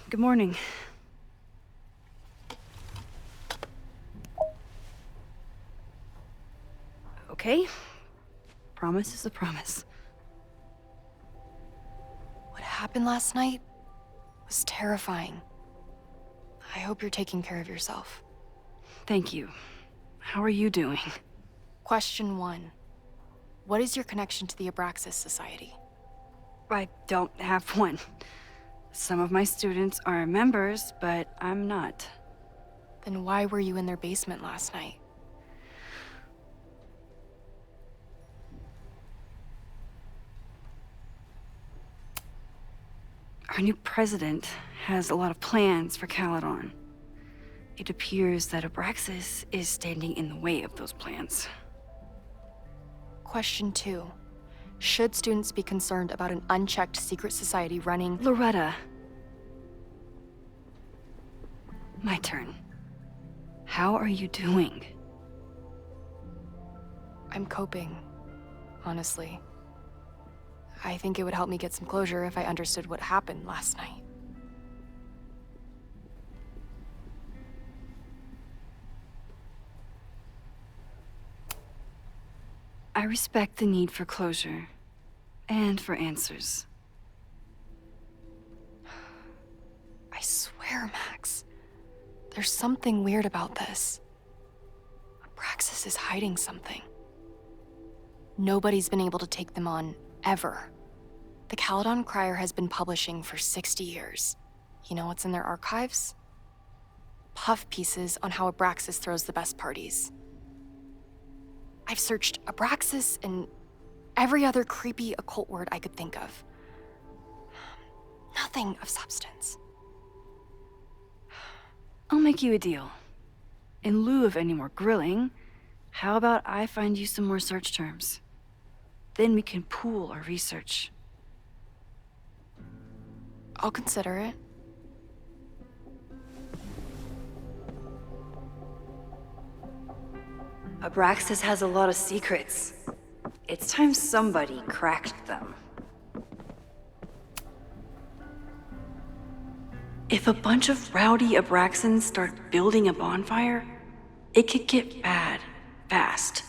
Good morning. Okay. Promise is a promise. What happened last night was terrifying. I hope you're taking care of yourself. Thank you. How are you doing? Question 1. What is your connection to the Abraxas Society? I don't have one. Some of my students are members, but I'm not. Then why were you in their basement last night? Our new president has a lot of plans for Caledon. It appears that Abraxas is standing in the way of those plans. Question 2. Should students be concerned about an unchecked secret society running? Loretta. My turn. How are you doing? I'm coping, honestly. I think it would help me get some closure if I understood what happened last night. I respect the need for closure, and for answers. I swear, Max, there's something weird about this. Abraxas is hiding something. Nobody's been able to take them on, ever. The Caledon Crier has been publishing for 60 years. You know what's in their archives? Puff pieces on how Abraxas throws the best parties. I've searched Abraxas and every other creepy occult word I could think of. Nothing of substance. I'll make you a deal. In lieu of any more grilling, how about I find you some more search terms? Then we can pool our research. I'll consider it. Abraxas has a lot of secrets. It's time somebody cracked them. If a bunch of rowdy Abraxans start building a bonfire, it could get bad, fast.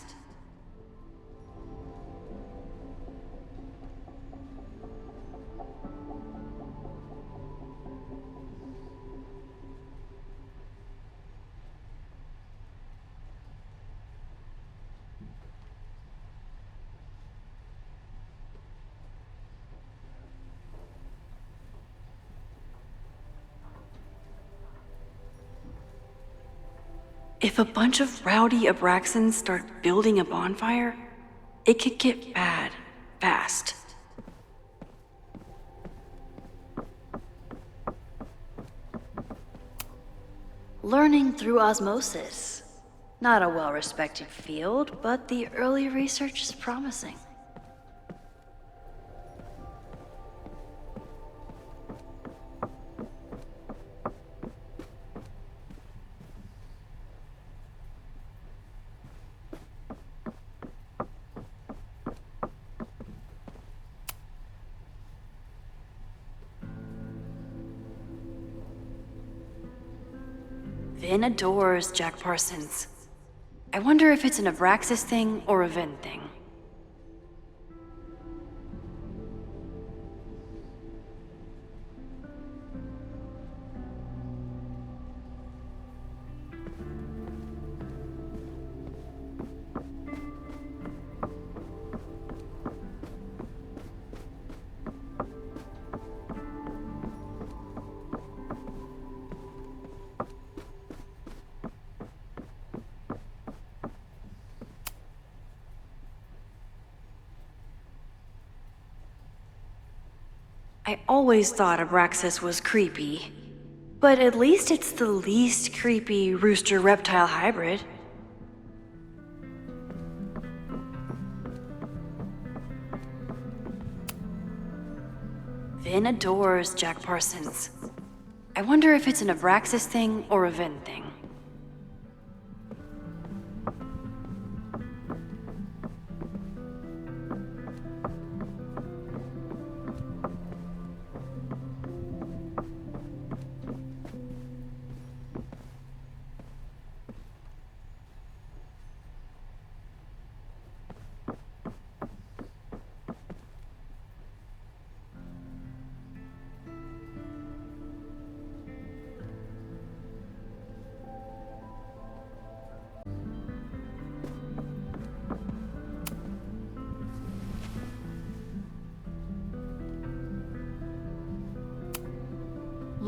If a bunch of rowdy Abraxans start building a bonfire, it could get bad, fast. Learning through osmosis. Not a well-respected field, but the early research is promising. Vin adores Jack Parsons. I wonder if it's an Abraxas thing or a Vin thing. I always thought Abraxas was creepy, but at least it's the least creepy rooster-reptile hybrid. Vin adores Jack Parsons. I wonder if it's an Abraxas thing or a Vin thing.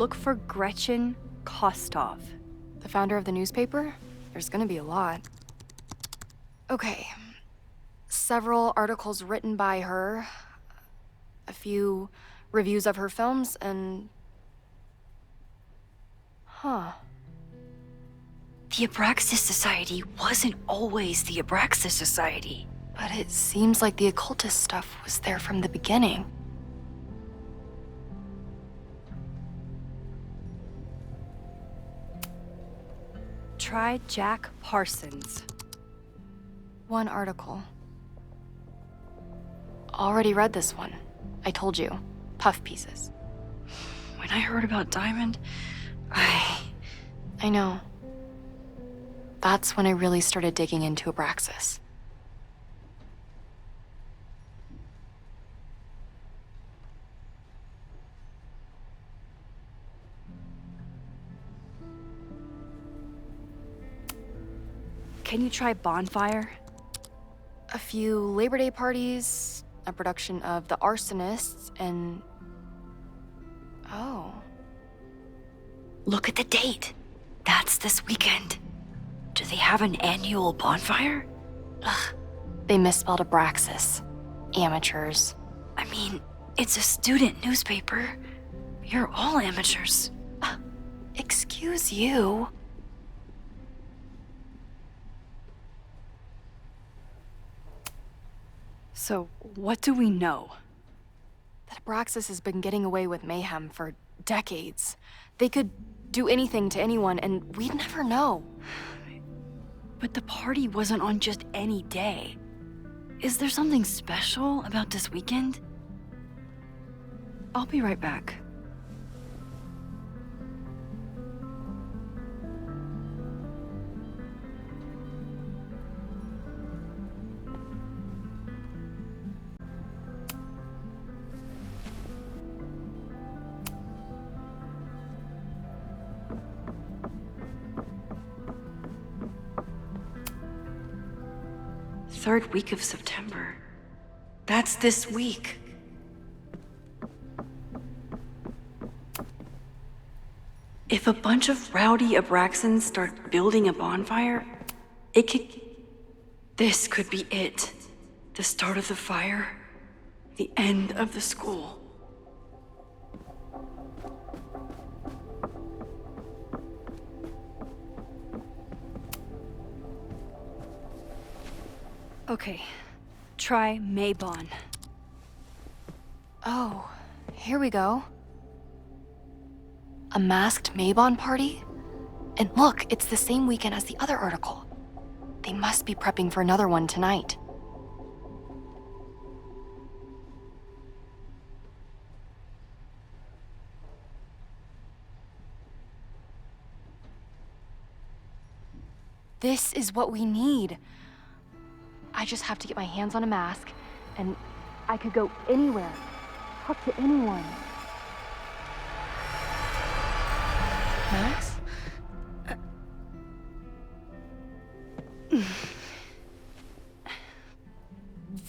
Look for Gretchen Kostov. The founder of the newspaper? There's gonna be a lot. Okay. Several articles written by her, a few reviews of her films, and... Huh. The Abraxas Society wasn't always the Abraxas Society. But it seems like the occultist stuff was there from the beginning. Try Jack Parsons. One article. Already read this one. I told you. Puff pieces. When I heard about Diamond, I know. That's when I really started digging into Abraxas. Can you try Bonfire? A few Labor Day parties, a production of The Arsonists, and... Oh. Look at the date. That's this weekend. Do they have an annual bonfire? Ugh. They misspelled Abraxas. Amateurs. I mean, it's a student newspaper. You're all amateurs. Excuse you. So, what do we know? That Abraxas has been getting away with mayhem for decades. They could do anything to anyone, and we'd never know. But the party wasn't on just any day. Is there something special about this weekend? I'll be right back. Third week of September. That's this week. If a bunch of rowdy Abraxans start building a bonfire, this could be it. The start of the fire, the end of the school. Okay, try Maybon. Oh, here we go. A masked Maybon party? And look, it's the same weekend as the other article. They must be prepping for another one tonight. This is what we need. I just have to get my hands on a mask, and I could go anywhere, talk to anyone. Max?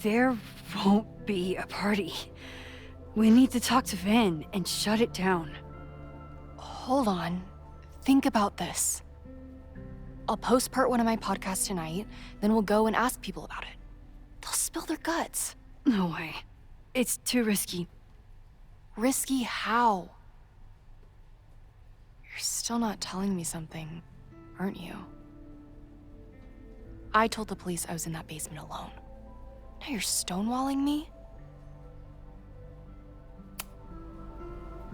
There won't be a party. We need to talk to Vin and shut it down. Hold on. Think about this. I'll post part 1 of my podcast tonight, then we'll go and ask people about it. They'll spill their guts. No way. It's too risky. Risky how? You're still not telling me something, aren't you? I told the police I was in that basement alone. Now you're stonewalling me?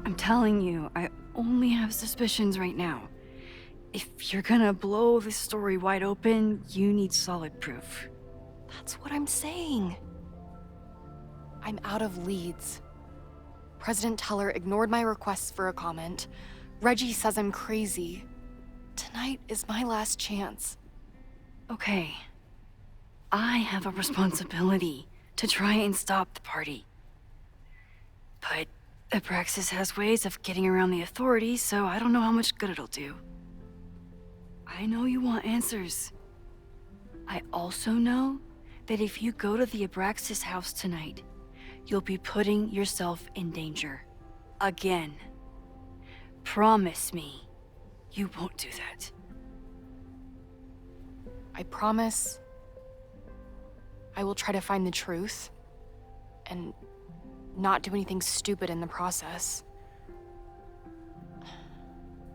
I'm telling you, I only have suspicions right now. If you're gonna blow this story wide open, you need solid proof. That's what I'm saying. I'm out of leads. President Teller ignored my requests for a comment. Reggie says I'm crazy. Tonight is my last chance. Okay. I have a responsibility to try and stop the party. But Abraxas has ways of getting around the authorities, so I don't know how much good it'll do. I know you want answers. I also know that if you go to the Abraxas house tonight, you'll be putting yourself in danger. Again. promise me you won't do that. I promise I will try to find the truth and not do anything stupid in the process.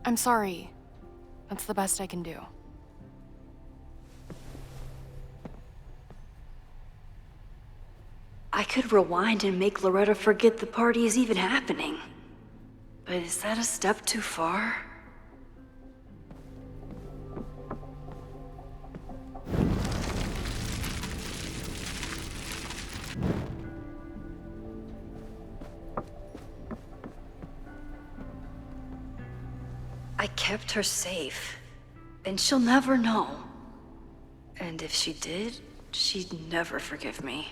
I'm sorry. That's the best I can do. I could rewind and make Loretta forget the party is even happening. But is that a step too far? I kept her safe, and she'll never know. And if she did, she'd never forgive me.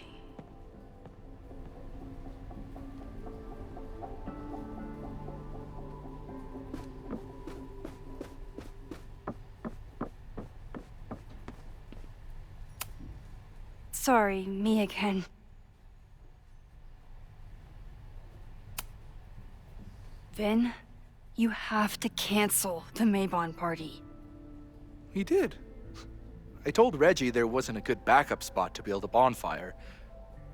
Sorry, me again. Vin, you have to cancel the Maybon party. He did. I told Reggie there wasn't a good backup spot to build a bonfire.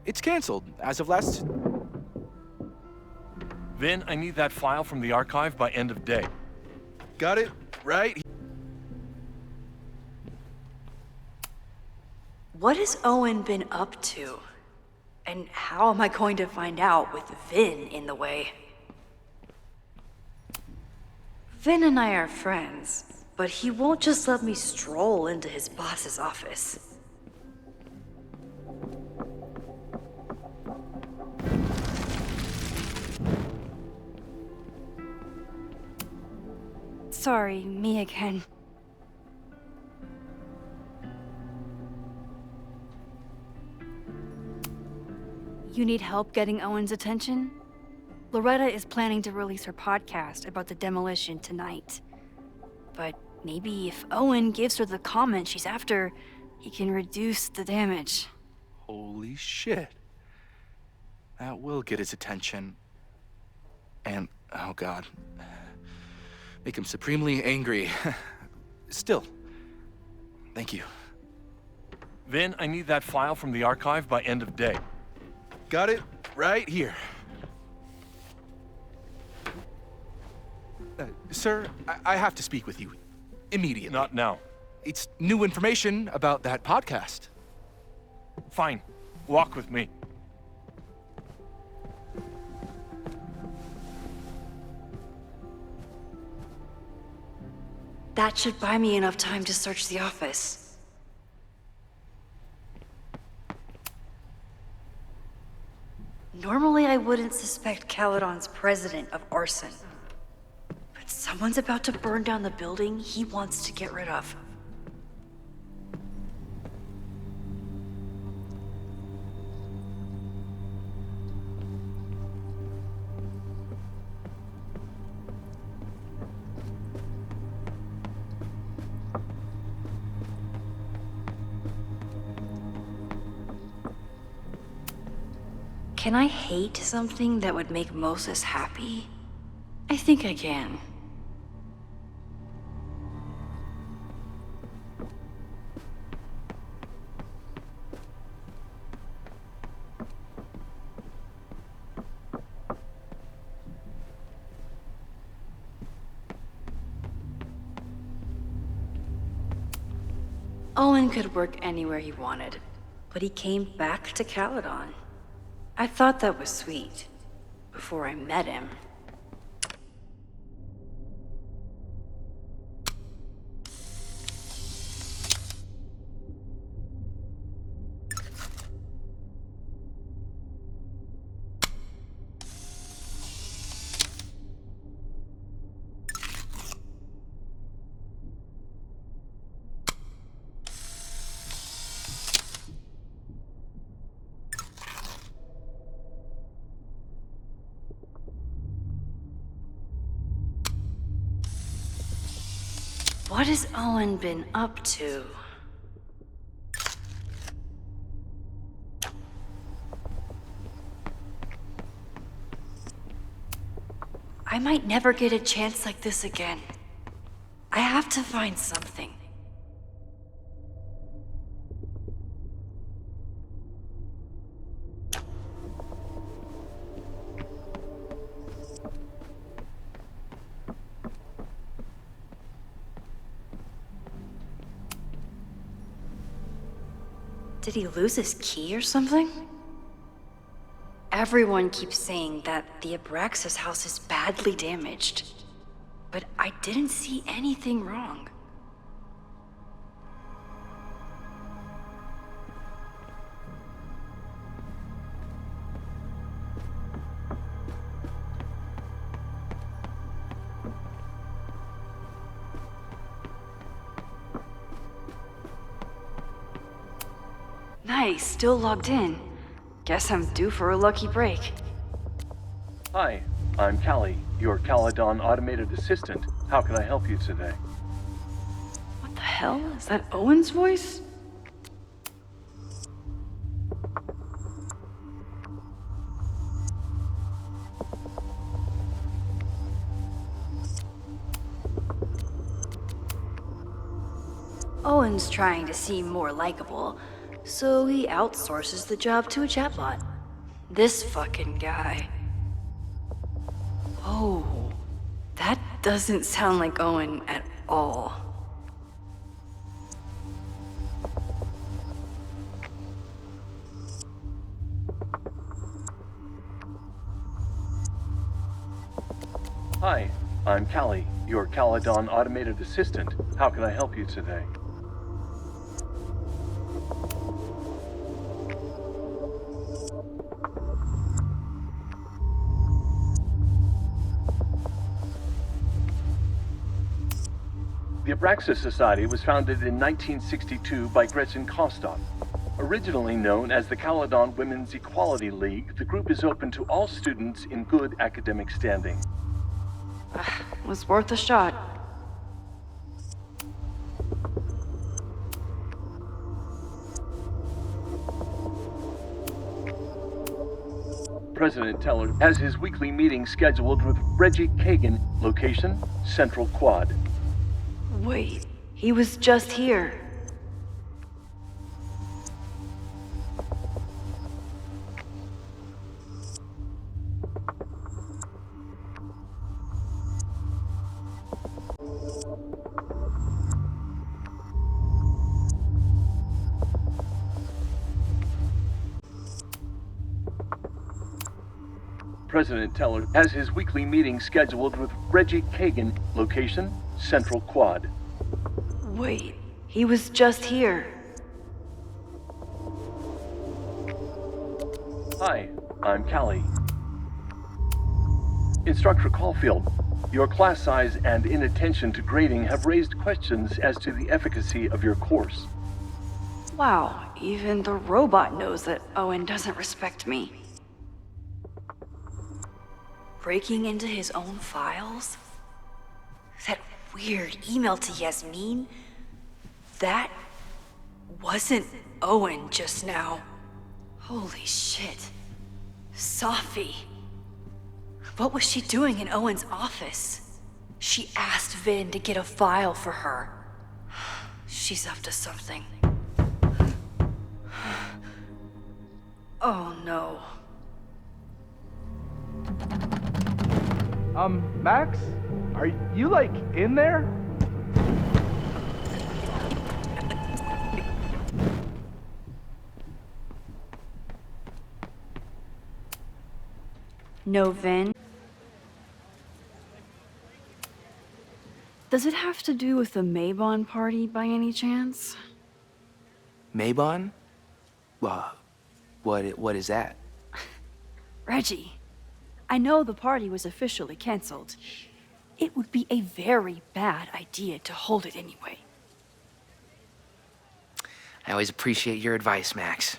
It's canceled as of last... Vin, I need that file from the archive by end of day. Got it right. What has Owen been up to? And how am I going to find out with Vin in the way? Vin and I are friends, but he won't just let me stroll into his boss's office. Sorry, me again. You need help getting Owen's attention? Loretta is planning to release her podcast about the demolition tonight. But maybe if Owen gives her the comment she's after, he can reduce the damage. Holy shit. That will get his attention. And, oh god. Make him supremely angry. Still, thank you. Vin, I need that file from the archive by end of day. Got it right here. Sir, I have to speak with you immediately. Not now. It's new information about that podcast. Fine. Walk with me. That should buy me enough time to search the office. Normally I wouldn't suspect Caledon's president of arson. But someone's about to burn down the building he wants to get rid of. Can I hate something that would make Moses happy? I think I can. Owen could work anywhere he wanted, but he came back to Caledon. I thought that was sweet, before I met him. What has Owen been up to? I I might never get a chance like this again. I have to find something. Did he lose his key or something? Everyone keeps saying that the Abraxas house is badly damaged, but I didn't see anything wrong. Nice, still logged in. Guess I'm due for a lucky break. Hi, I'm Callie, your Caledon automated assistant. How can I help you today? What the hell? Is that Owen's voice? Owen's trying to seem more likable, so he outsources the job to a chatbot. This fucking guy. Oh, that doesn't sound like Owen at all. Hi, I'm Callie, your Caledon automated assistant. How can I help you today? The Abraxas Society was founded in 1962 by Gretchen Kostok. Originally known as the Caledon Women's Equality League, the group is open to all students in good academic standing. Was worth a shot. President Teller has his weekly meeting scheduled with Reggie Kagan, location Central Quad. Wait, he was just here. President Teller has his weekly meeting scheduled with Reggie Kagan, location Central Quad. Wait, he was just here. Hi, I'm Callie. Instructor Caulfield, your class size and inattention to grading have raised questions as to the efficacy of your course. Wow, even the robot knows that Owen doesn't respect me. Breaking into his own files? That weird email to Yasmin? That wasn't Owen just now. Holy shit. Safi. What was she doing in Owen's office? She asked Vin to get a file for her. She's up to something. Oh no. Max? Are you, like, in there? No, Vin. Does it have to do with the Maybon party by any chance? Maybon? What is that? Reggie, I know the party was officially canceled. It would be a very bad idea to hold it anyway. I always appreciate your advice, Max.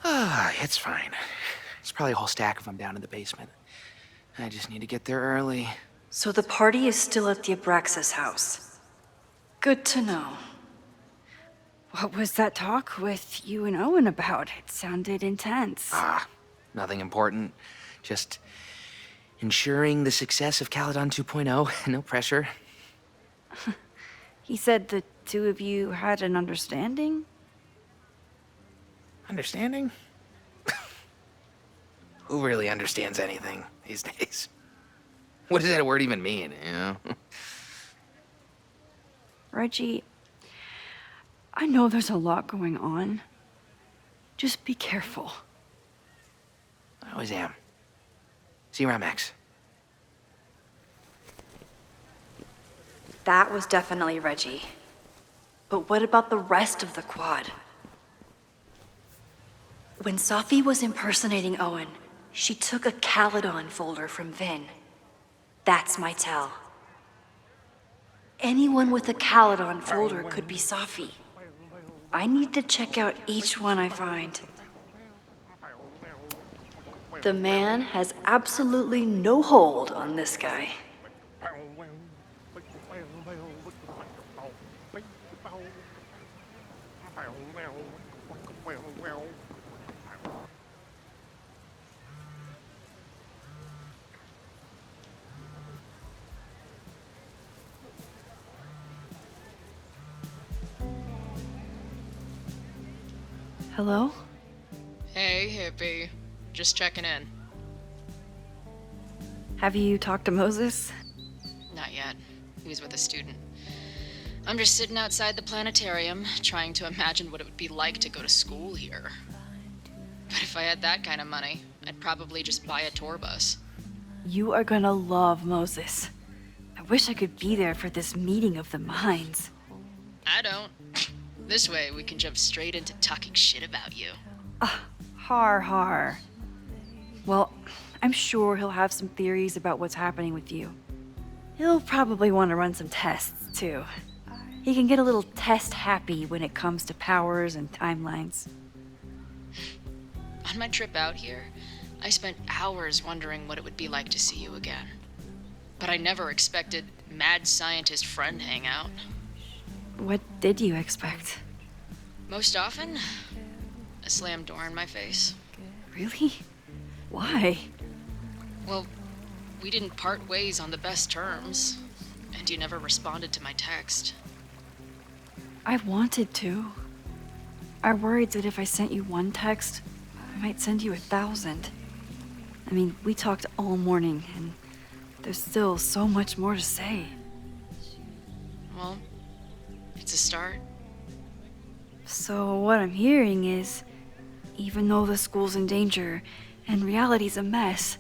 It's fine. It's probably a whole stack of them down in the basement. I just need to get there early. So the party is still at the Abraxas house. Good to know. What was that talk with you and Owen about? It sounded intense. Nothing important. Just ensuring the success of Caledon 2.0. No pressure. He said the two of you had an understanding? Understanding? Who really understands anything these days? What does that word even mean, you know? Reggie, I know there's a lot going on. Just be careful. I always am. See you around, Max. That was definitely Reggie. But what about the rest of the quad? When Safi was impersonating Owen, she took a Caledon folder from Vin. That's my tell. Anyone with a Caledon folder could be Safi. I need to check out each one I find. The man has absolutely no hold on this guy. Hello? Hey, hippie. Just checking in. Have you talked to Moses? Not yet. He was with a student. I'm just sitting outside the planetarium, trying to imagine what it would be like to go to school here. But if I had that kind of money, I'd probably just buy a tour bus. You are gonna love Moses. I wish I could be there for this meeting of the minds. I don't. This way, we can jump straight into talking shit about you. Har. Well, I'm sure he'll have some theories about what's happening with you. He'll probably want to run some tests, too. He can get a little test happy when it comes to powers and timelines. On my trip out here, I spent hours wondering what it would be like to see you again. But I never expected mad scientist friend hangout. What did you expect? Most often, a slam door in my face. Really? Why? Well, we didn't part ways on the best terms, and you never responded to my text. I wanted to. I worried that if I sent you one text, I might send you 1,000. I mean, we talked all morning, and there's still so much more to say. Well, it's a start. So what I'm hearing is, even though the school's in danger and reality's a mess,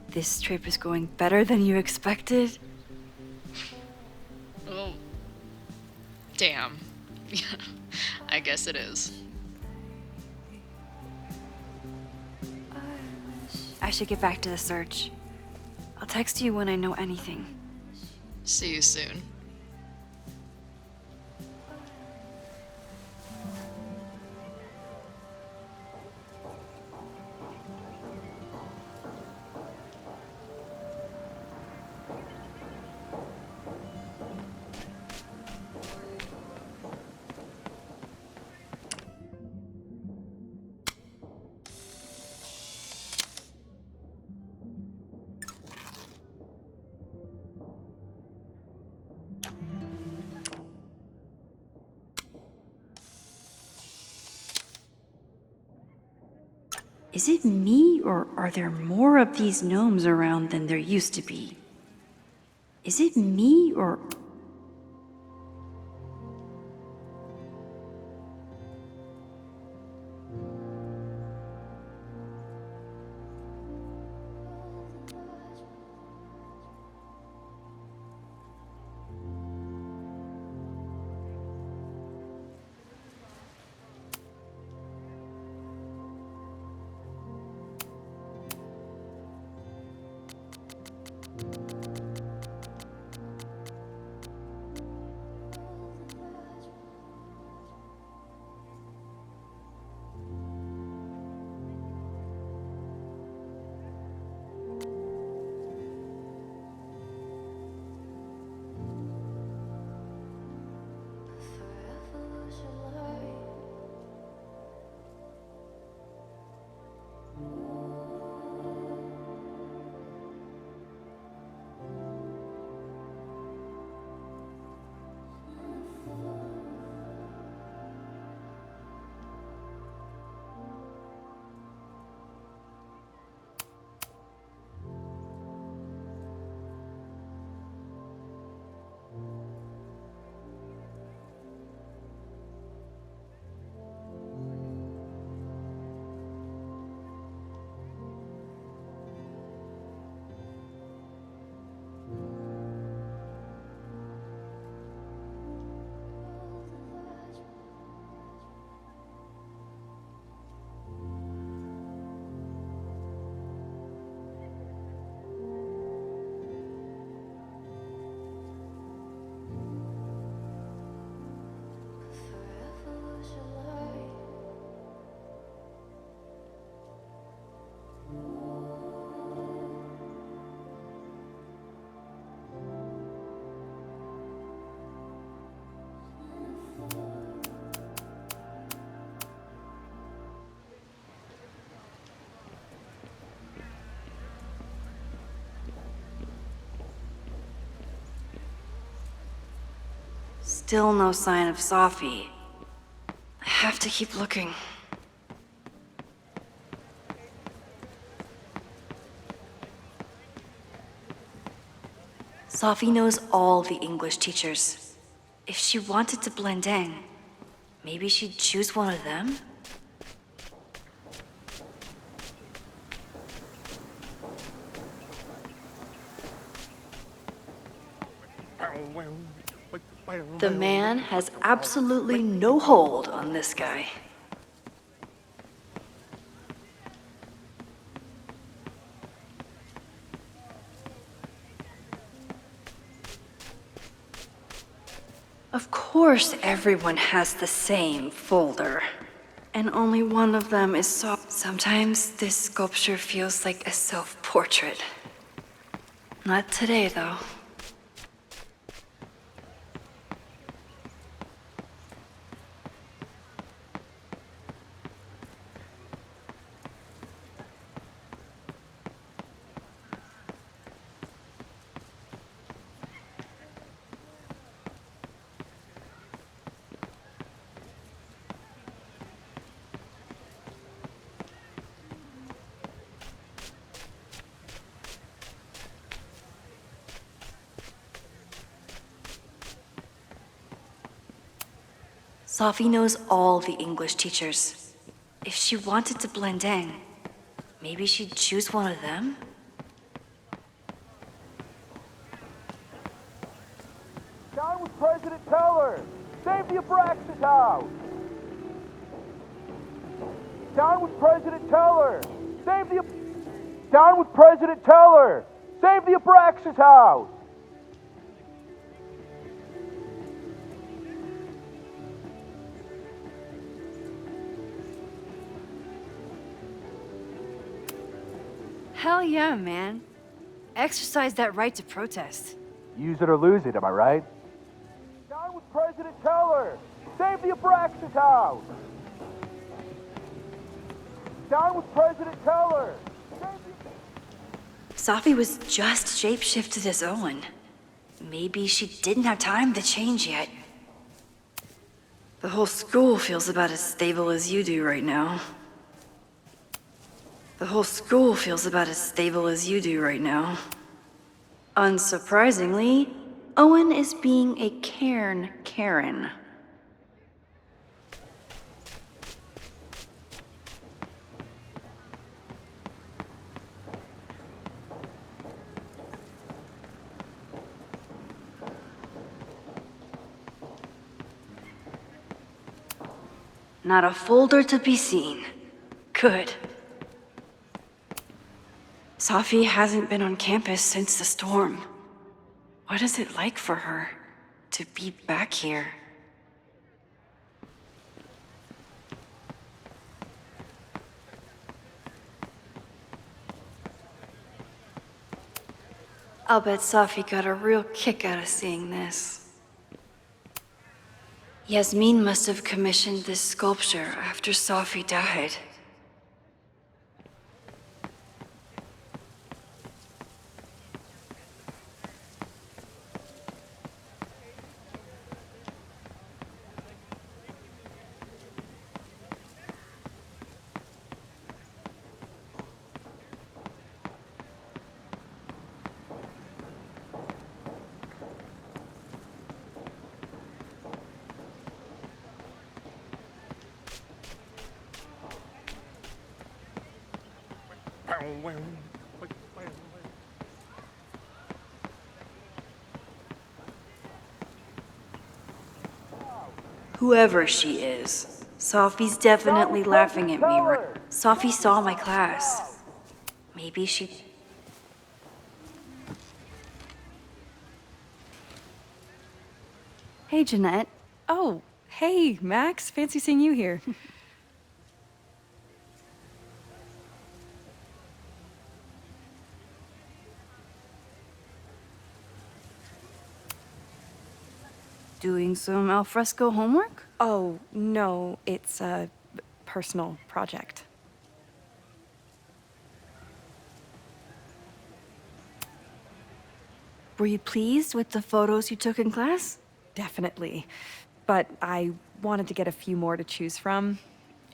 this trip is going better than you expected? Oh, damn. I guess it is. I should get back to the search. I'll text you when I know anything. See you soon. Is it me, or are there more of these gnomes around than there used to be? Is it me, or... Still no sign of Sophie. I have to keep looking. Sophie knows all the English teachers. If she wanted to blend in, maybe she'd choose one of them? The man has absolutely no hold on this guy. Of course everyone has the same folder. And only one of them is Sometimes this sculpture feels like a self-portrait. Not today, though. Sophie knows all the English teachers. If she wanted to blend in, maybe she'd choose one of them? Down with President Teller! Save the Abraxas house! Down with President Teller! Save the... Down with President Teller! Save the Abraxas house! Hell yeah, man. Exercise that right to protest. Use it or lose it, am I right? Down with President Teller! Save the Abraxas house! Down with President Teller! Sophie was just shapeshifted as Owen. Maybe she didn't have time to change yet. The whole school feels about as stable as you do right now. The whole school feels about as stable as you do right now. Unsurprisingly, Owen is being a cairn Karen. Not a folder to be seen. Good. Sophie hasn't been on campus since the storm. What is it like for her to be back here? I'll bet Sophie got a real kick out of seeing this. Yasmin must have commissioned this sculpture after Sophie died. Whoever she is, Sophie's definitely laughing at me. Sophie saw my class. Maybe she... Hey, Jeanette. Oh, hey, Max. Fancy seeing you here. Doing some alfresco homework? Oh, no, it's a personal project. Were you pleased with the photos you took in class? definitely. But I wanted to get a few more to choose from.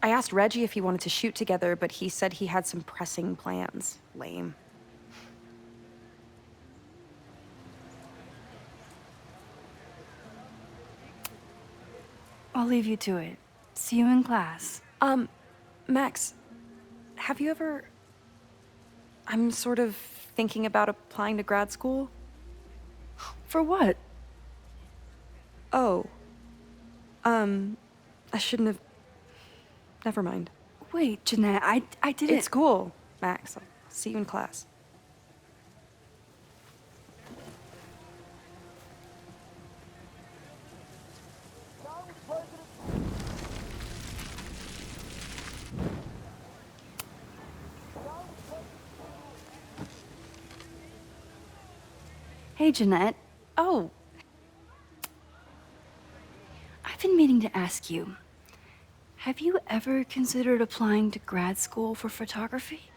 I asked Reggie if he wanted to shoot together, but he said he had some pressing plans. Lame. I'll leave you to it. See you in class. Max, have you ever... I'm sort of thinking about applying to grad school. For what? Oh. I shouldn't have... Never mind. Wait, Jeanette, I didn't... It's cool, Max. I'll see you in class. Hey, Jeanette. Oh, I've been meaning to ask you. Have you ever considered applying to grad school for photography?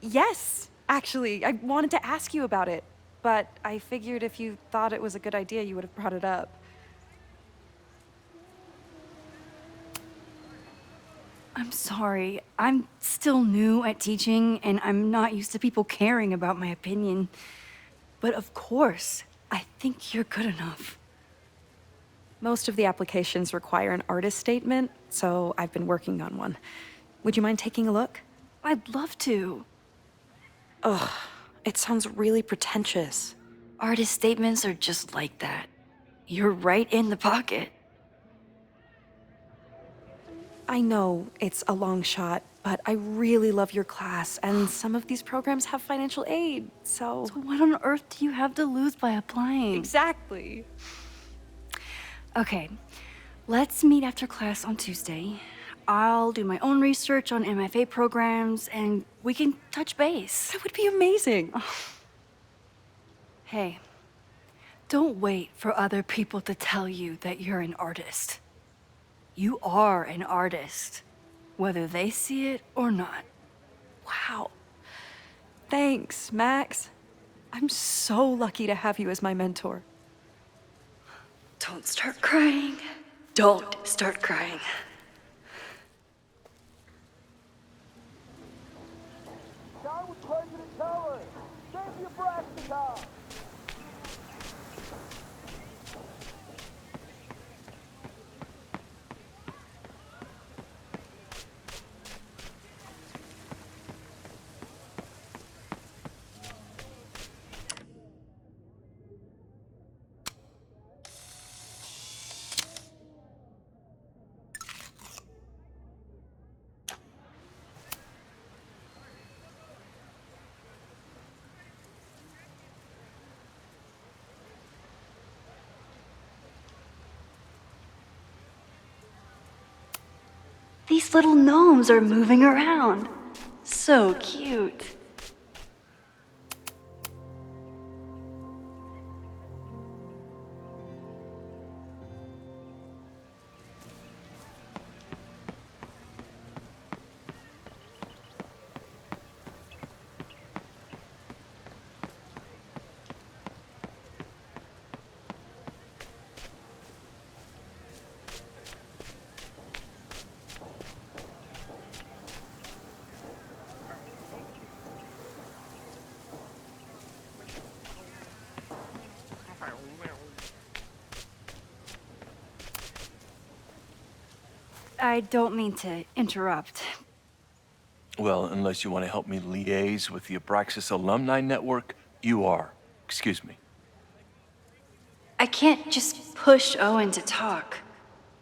yes. Actually, I wanted to ask you about it, but I figured if you thought it was a good idea, you would have brought it up. I'm sorry. I'm still new at teaching, and I'm not used to people caring about my opinion. But of course, I think you're good enough. Most of the applications require an artist statement, so I've been working on one. Would you mind taking a look? I'd love to. Ugh, it sounds really pretentious. Artist statements are just like that. You're right in the pocket. I know it's a long shot, but I really love your class, and some of these programs have financial aid, so... So what on earth do you have to lose by applying? Exactly. Okay, let's meet after class on Tuesday. I'll do my own research on MFA programs, and we can touch base. That would be amazing. Hey, don't wait for other people to tell you that you're an artist. You are an artist, whether they see it or not. Wow. Thanks, Max. I'm so lucky to have you as my mentor. Don't start crying. Don't start crying. Down with President Teller! Save the Abraxicon! These little gnomes are moving around. So cute. I don't mean to interrupt. Well, unless you want to help me liaise with the Abraxas Alumni Network, you are. Excuse me. I can't just push Owen to talk.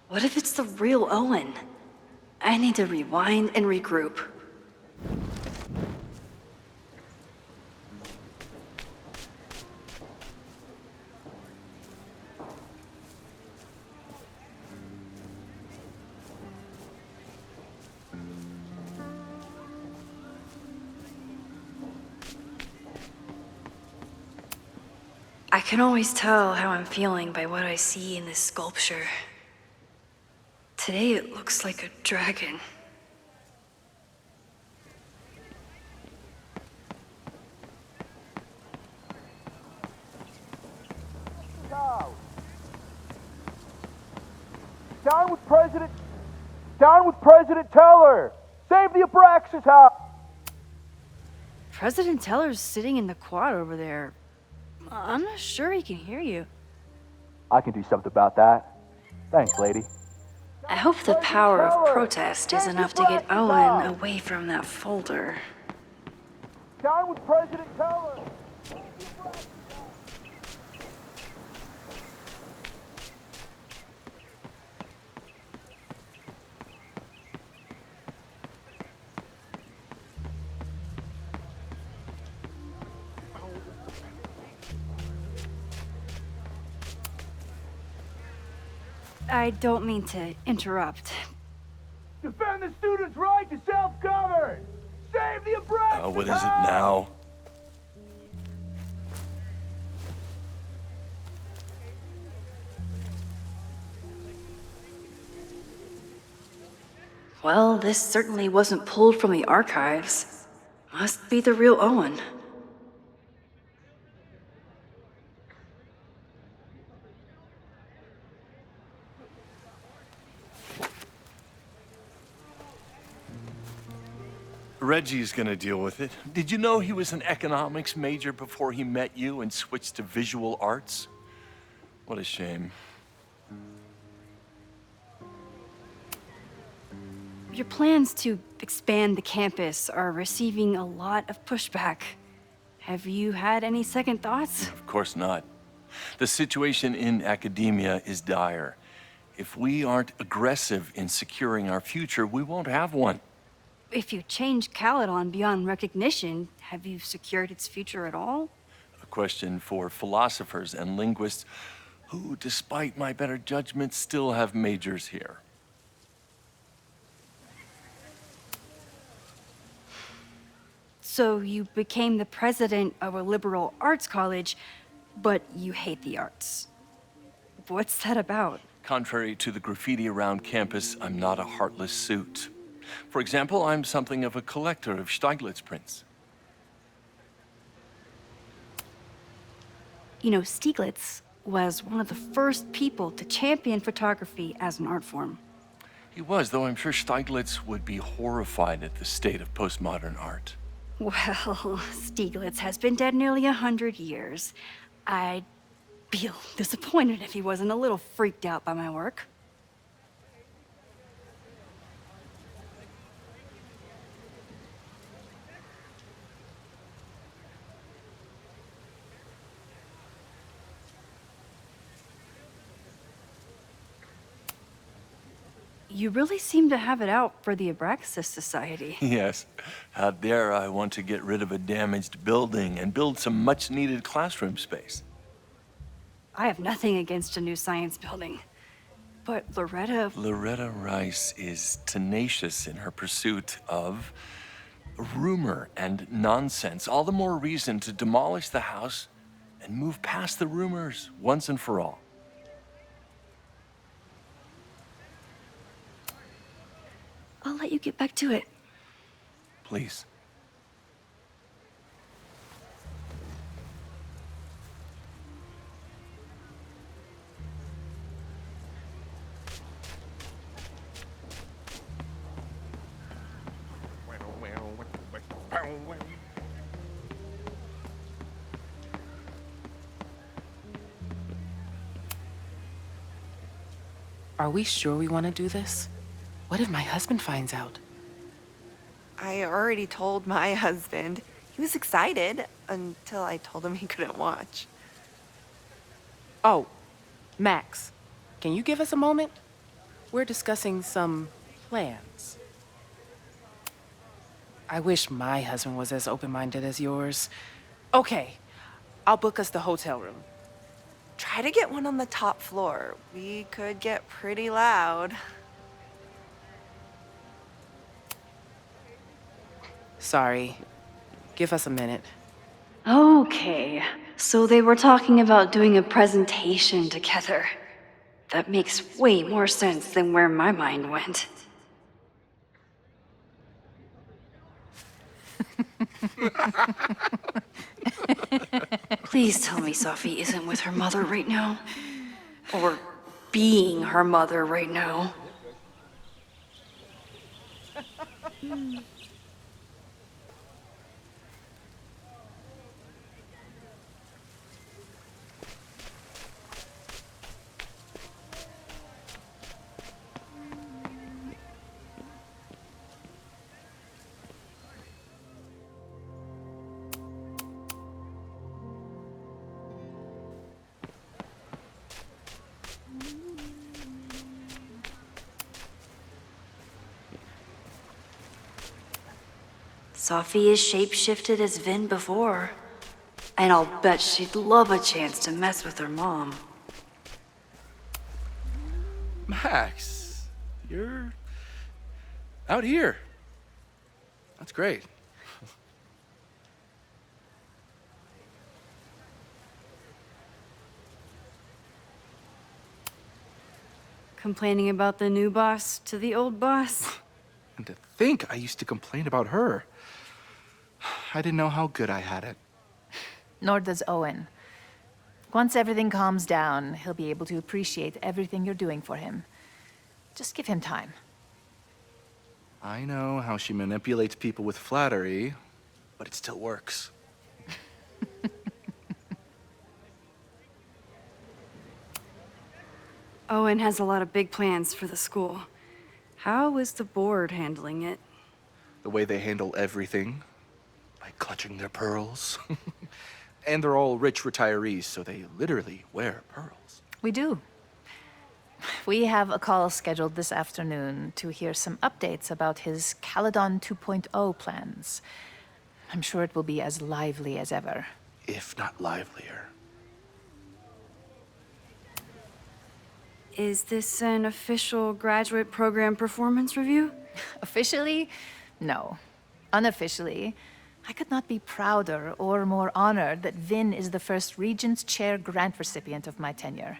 What if it's the real Owen? I need to rewind and regroup. I can always tell how I'm feeling by what I see in this sculpture. Today it looks like a dragon. Out! President... Down with President Teller! Save the Abraxas house! President Teller's sitting in the quad over there. I'm not sure he can hear you. I can do something about that. Thanks, lady. I hope the power of protest is enough to get Owen away from that folder. Down with President Teller! I don't mean to interrupt. Defend the students' right to self-govern! Save the Abraxas What is it now? Well, this certainly wasn't pulled from the archives. Must be the real Owen. Reggie's gonna deal with it. Did you know he was an economics major before he met you and switched to visual arts? What a shame. Your plans to expand the campus are receiving a lot of pushback. Have you had any second thoughts? Of course not. The situation in academia is dire. If we aren't aggressive in securing our future, we won't have one. If you change Caledon beyond recognition, have you secured its future at all? A question for philosophers and linguists who, despite my better judgment, still have majors here. So you became the president of a liberal arts college, but you hate the arts. What's that about? Contrary to the graffiti around campus, I'm not a heartless suit. For example, I'm something of a collector of Stieglitz prints. You know, Stieglitz was one of the first people to champion photography as an art form. He was, though I'm sure Stieglitz would be horrified at the state of postmodern art. Well, Stieglitz has been dead nearly 100 years. I'd feel disappointed if he wasn't a little freaked out by my work. You really seem to have it out for the Abraxas Society. Yes. How dare I want to get rid of a damaged building and build some much-needed classroom space. I have nothing against a new science building. But Loretta Rice is tenacious in her pursuit of rumor and nonsense. All the more reason to demolish the house and move past the rumors once and for all. I'll let you get back to it. Please. Are we sure we want to do this? What if my husband finds out? I already told my husband. He was excited until I told him he couldn't watch. Oh, Max, can you give us a moment? We're discussing some plans. I wish my husband was as open-minded as yours. Okay, I'll book us the hotel room. Try to get one on the top floor. We could get pretty loud. Sorry. Give us a minute. Okay, so they were talking about doing a presentation together. That makes way more sense than where my mind went. Please tell me Sophie isn't with her mother right now. Or being her mother right now. Sophie is shapeshifted as Vin before. And I'll bet she'd love a chance to mess with her mom. Max, you're out here. That's great. Complaining about the new boss to the old boss? And to think I used to complain about her. I didn't know how good I had it. Nor does Owen. Once everything calms down, he'll be able to appreciate everything you're doing for him. Just give him time. I know how she manipulates people with flattery, but it still works. Owen has a lot of big plans for the school. How is the board handling it? The way they handle everything, by clutching their pearls. And they're all rich retirees, so they literally wear pearls. We do. We have a call scheduled this afternoon to hear some updates about his Caledon 2.0 plans. I'm sure it will be as lively as ever. If not livelier. Is this an official graduate program performance review? Officially, no. Unofficially, I could not be prouder or more honored that Vin is the first Regents Chair grant recipient of my tenure.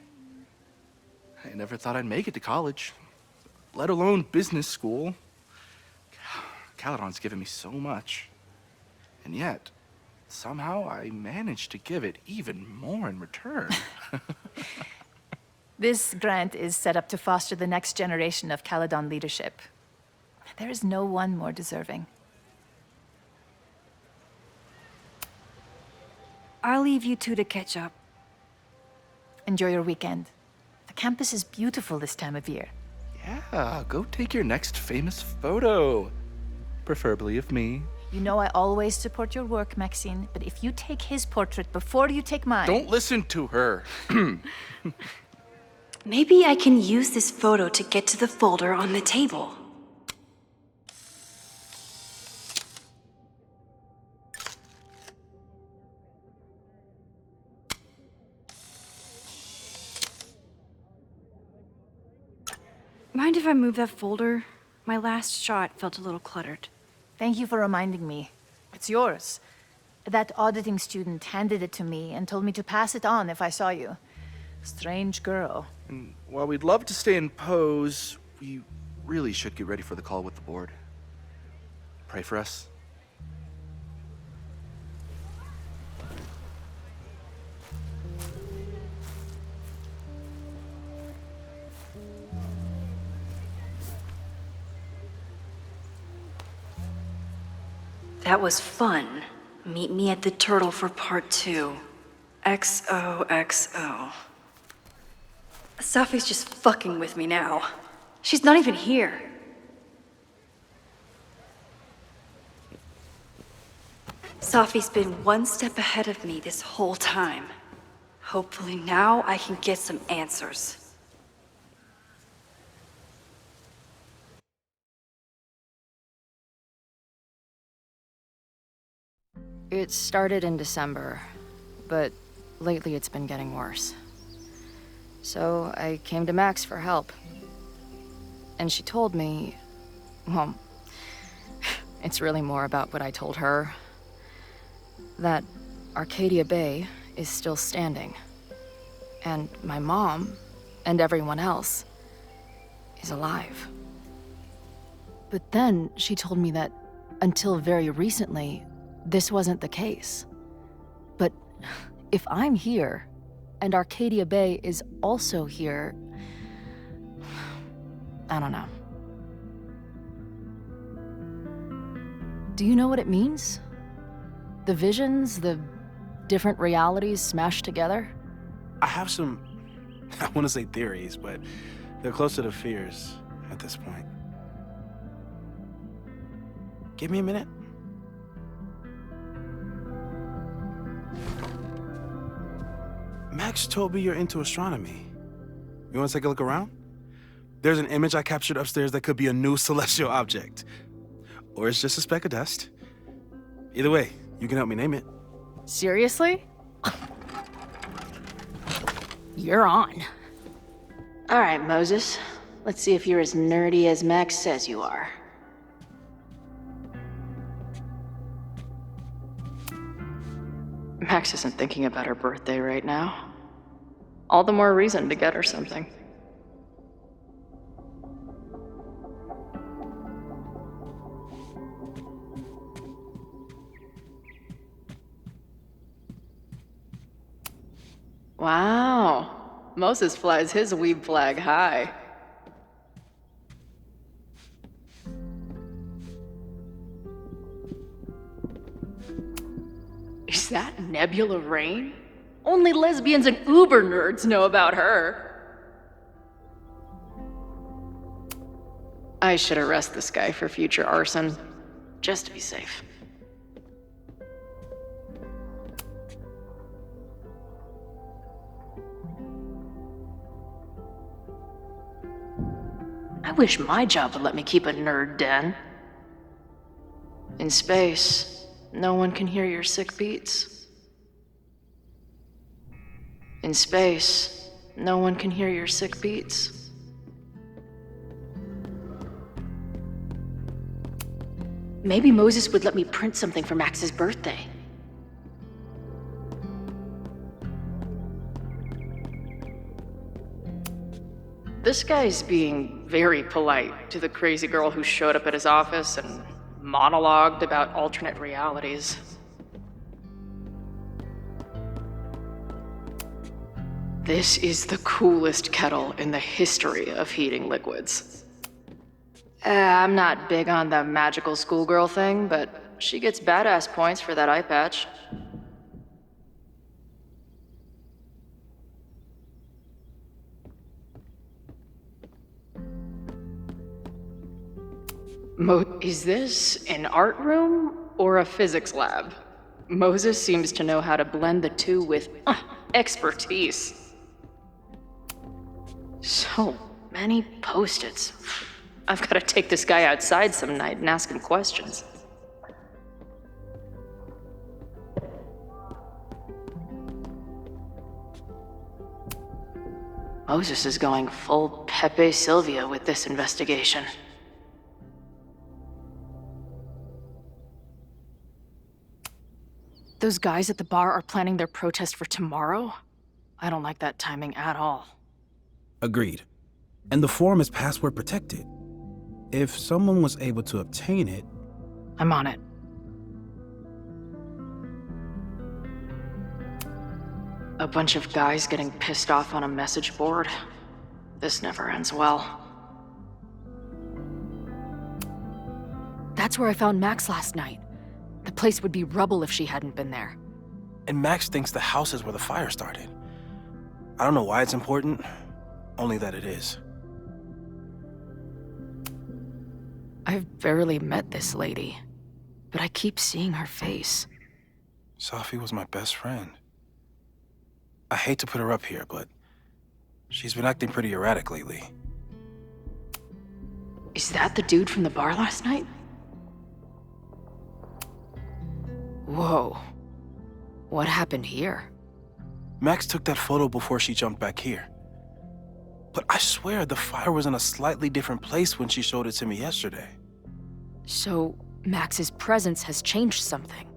I never thought I'd make it to college, let alone business school. Caledon's given me so much. And yet, somehow I managed to give it even more in return. This grant is set up to foster the next generation of Caledon leadership. There is no one more deserving. I'll leave you two to catch up. Enjoy your weekend. The campus is beautiful this time of year. Yeah, go take your next famous photo. Preferably of me. You know I always support your work, Maxine, but if you take his portrait before you take mine... Don't listen to her. Maybe I can use this photo to get to the folder on the table. Mind if I move that folder? My last shot felt a little cluttered. Thank you for reminding me. It's yours. That auditing student handed it to me and told me to pass it on if I saw you. Strange girl. And while we'd love to stay in pose, we really should get ready for the call with the board. Pray for us. That was fun. Meet me at the Turtle for part 2. XOXO. Sophie's just fucking with me now. She's not even here. Sophie's been one step ahead of me this whole time. Hopefully now I can get some answers. It started in December, but lately it's been getting worse. So I came to Max for help. And she told me, well, it's really more about what I told her, that Arcadia Bay is still standing. And my mom, and everyone else, is alive. But then she told me that until very recently, this wasn't the case. But if I'm here, and Arcadia Bay is also here, I don't know. Do you know what it means? The visions, the different realities smashed together? I have some, I want to say theories, but they're closer to fears at this point. Give me a minute. Max told me you're into astronomy. You want to take a look around? There's an image I captured upstairs that could be a new celestial object. Or it's just a speck of dust. Either way, you can help me name it. Seriously? You're on. All right, Moses. Let's see if you're as nerdy as Max says you are. Max isn't thinking about her birthday right now. All the more reason to get her something. Wow. Moses flies his weeb flag high. Is that Nebula Rain? Only lesbians and uber nerds know about her. I should arrest this guy for future arson, just to be safe. I wish my job would let me keep a nerd den. In space, no one can hear your sick beats. In space, no one can hear your sick beats. Maybe Moses would let me print something for Max's birthday. This guy's being very polite to the crazy girl who showed up at his office and monologued about alternate realities. This is the coolest kettle in the history of heating liquids. I'm not big on the magical schoolgirl thing, but she gets badass points for that eye patch. Is this an art room or a physics lab? Moses seems to know how to blend the two with expertise. So many post-its. I've got to take this guy outside some night and ask him questions. Moses is going full Pepe Sylvia with this investigation. Those guys at the bar are planning their protest for tomorrow? I don't like that timing at all. Agreed. And the form is password protected. If someone was able to obtain it... I'm on it. A bunch of guys getting pissed off on a message board. This never ends well. That's where I found Max last night. The place would be rubble if she hadn't been there. And Max thinks the house is where the fire started. I don't know why it's important, only that it is. I've barely met this lady, but I keep seeing her face. Safi was my best friend. I hate to put her up here, but she's been acting pretty erratic lately. Is that the dude from the bar last night? Whoa. What happened here? Max took that photo before she jumped back here. But I swear the fire was in a slightly different place when she showed it to me yesterday. So, Max's presence has changed something.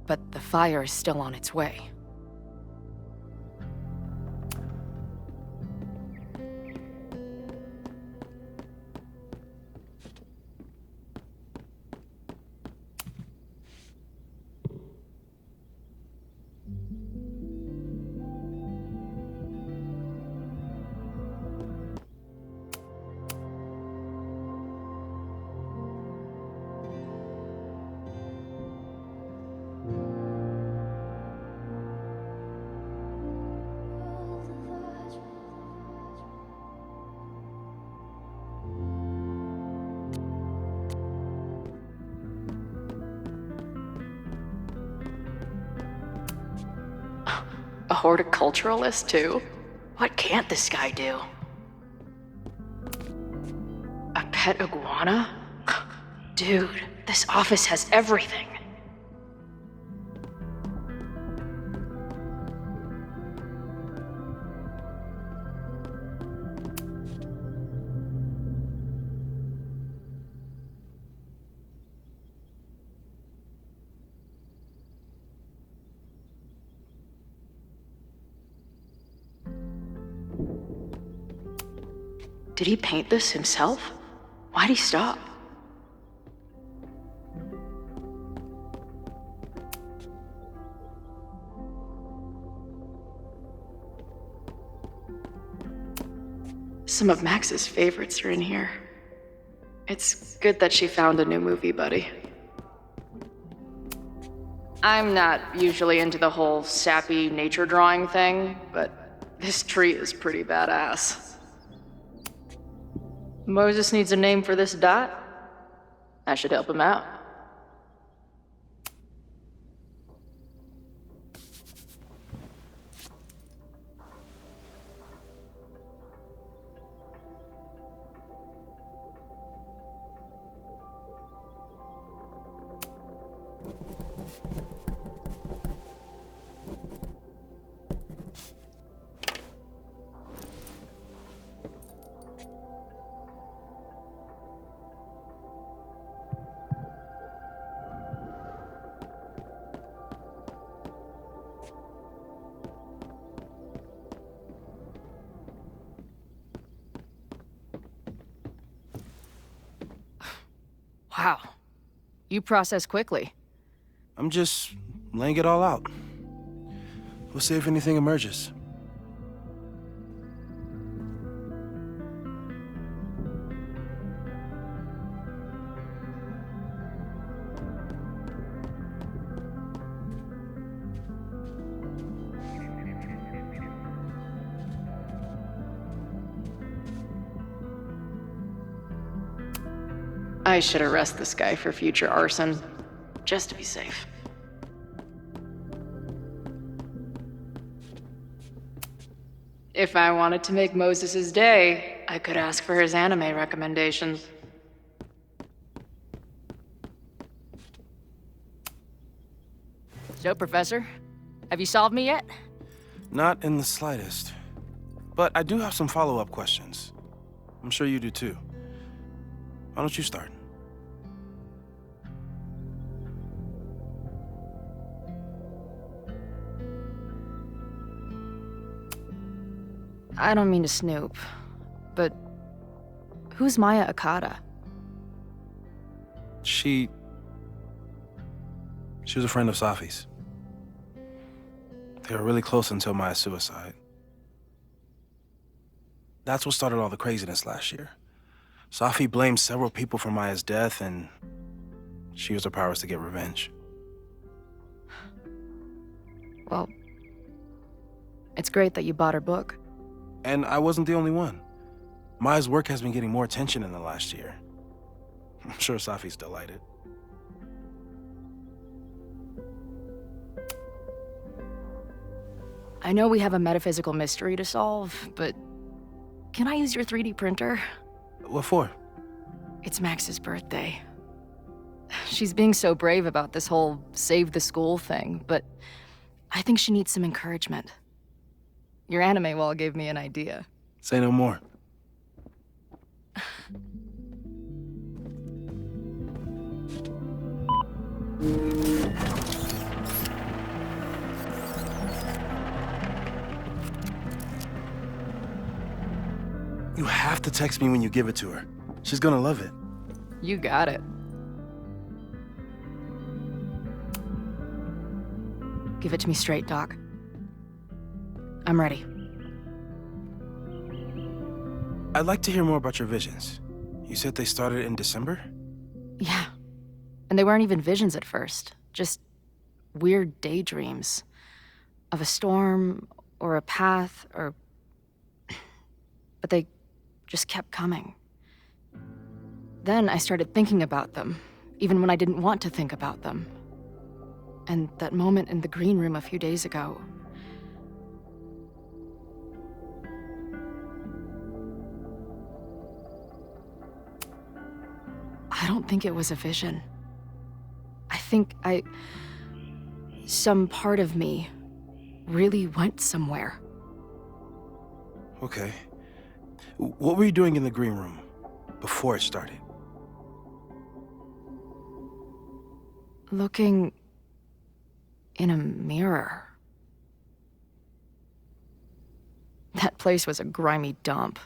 But the fire is still on its way. A horticulturalist, too? What can't this guy do? A pet iguana? Dude, this office has everything. Did he paint this himself? Why'd he stop? Some of Max's favorites are in here. It's good that she found a new movie buddy. I'm not usually into the whole sappy nature drawing thing, but this tree is pretty badass. Moses needs a name for this dot. I should help him out. Wow. You process quickly. I'm just laying it all out. We'll see if anything emerges. I should arrest this guy for future arson, just to be safe. If I wanted to make Moses' day, I could ask for his anime recommendations. So, Professor, have you solved me yet? Not in the slightest. But I do have some follow-up questions. I'm sure you do too. Why don't you start? I don't mean to snoop, but who's Maya Akata? She was a friend of Safi's. They were really close until Maya's suicide. That's what started all the craziness last year. Safi blamed several people for Maya's death, and she used her powers to get revenge. Well, it's great that you bought her book. And I wasn't the only one. Maya's work has been getting more attention in the last year. I'm sure Safi's delighted. I know we have a metaphysical mystery to solve, but can I use your 3D printer? What for? It's Max's birthday. She's being so brave about this whole save the school thing, but I think she needs some encouragement. Your anime wall gave me an idea. Say no more. You have to text me when you give it to her. She's gonna love it. You got it. Give it to me straight, Doc. I'm ready. I'd like to hear more about your visions. You said they started in December? Yeah. And they weren't even visions at first. Just weird daydreams. Of a storm, or a path, or... But they just kept coming. Then I started thinking about them, even when I didn't want to think about them. And that moment in the green room a few days ago... I don't think it was a vision. I think some part of me really went somewhere. Okay. What were you doing in the green room before it started? Looking in a mirror. That place was a grimy dump.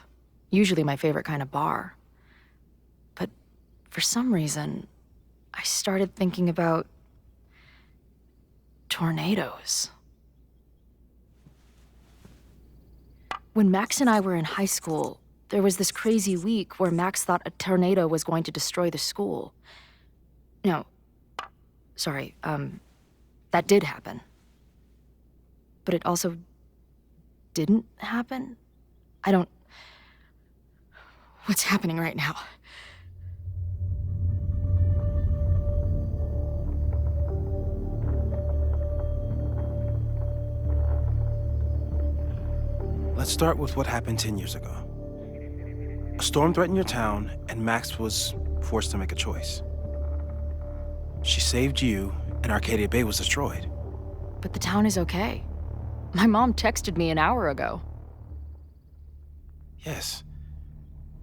Usually my favorite kind of bar. But for some reason, I started thinking about tornadoes. When Max and I were in high school, there was this crazy week where Max thought a tornado was going to destroy the school. No, sorry, that did happen. But it also didn't happen? What's happening right now? Let's start with what happened 10 years ago. A storm threatened your town, and Max was forced to make a choice. She saved you, and Arcadia Bay was destroyed. But the town is okay. My mom texted me an hour ago. Yes.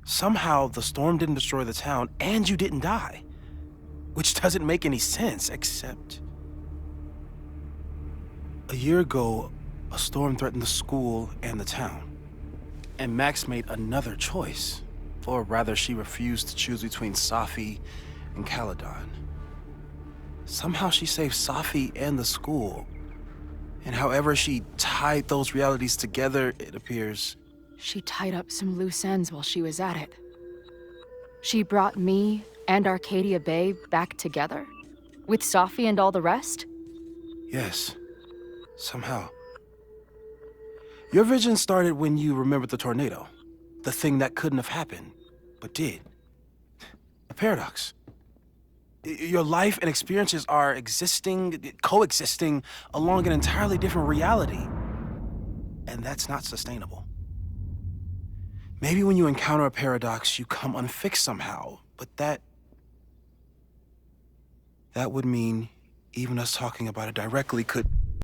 Somehow, the storm didn't destroy the town, and you didn't die. Which doesn't make any sense, except... A year ago, a storm threatened the school and the town. And Max made another choice. Or rather, she refused to choose between Safi and Caledon. Somehow she saved Safi and the school. And however she tied those realities together, it appears... She tied up some loose ends while she was at it. She brought me and Arcadia Bay back together? With Safi and all the rest? Yes. Somehow. Your vision started when you remembered the tornado. The thing that couldn't have happened, but did. A paradox. Your life and experiences are coexisting along an entirely different reality. And that's not sustainable. Maybe when you encounter a paradox, you come unfixed somehow, but that would mean even us talking about it directly could...